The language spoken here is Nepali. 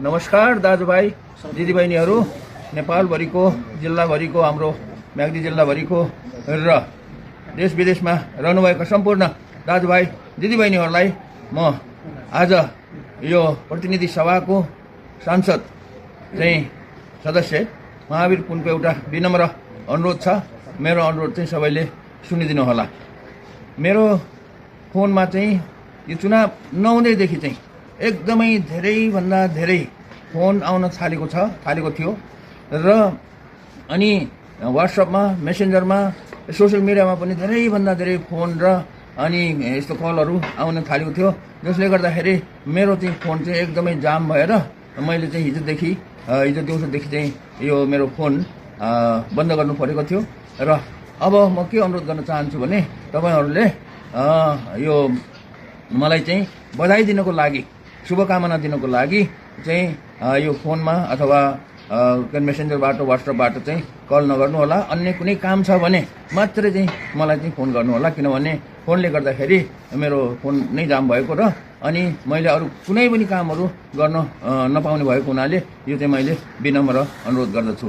नमस्कार दाजुभाइ दिदीबहिनीहरू, नेपालभरिको जिल्लाभरिको हाम्रो म्याग्दी जिल्लाभरिको र देश विदेशमा रहनुभएका सम्पूर्ण दाजुभाइ दिदीबहिनीहरूलाई म आज यो प्रतिनिधि सभाको सांसद चाहिँ सदस्य महावीर पुनको एउटा विनम्र अनुरोध छ। मेरो अनुरोध चाहिँ सबैले सुनिदिनु होला। मेरो फोनमा चाहिँ यो चुनाव नहुँदैदेखि चाहिँ एकदमै धेरैभन्दा धेरै फोन आउन थालेको थियो र अनि व्हाट्सएपमा मेसेन्जरमा सोसियल मिडियामा पनि धेरैभन्दा धेरै फोन र अनि यस्तो कलहरू आउन थालेको थियो, जसले गर्दाखेरि मेरो चाहिँ फोन चाहिँ एकदमै जाम भएर मैले चाहिँ हिजो दिउँसोदेखि चाहिँ यो मेरो फोन बन्द गर्नु परेको थियो। र अब म के अनुरोध गर्न चाहन्छु भने तपाईहरूले यो मलाई चाहिँ बधाई दिनको लागि, शुभकामना दिनको लागि चाहिँ यो फोनमा अथवा मेसेन्जरबाट व्हाट्सएपबाट चाहिँ कल नगर्नु होला। अन्य कुनै काम छ भने मात्रै चाहिँ मलाई चाहिँ फोन गर्नु होला, किनभने फोनले गर्दाखेरि मेरो फोन नै जाम भएको र अनि मैले अरू कुनै पनि कामहरू गर्न नपाउने भएको हुनाले यो चाहिँ मैले विनम्र अनुरोध गर्दछु।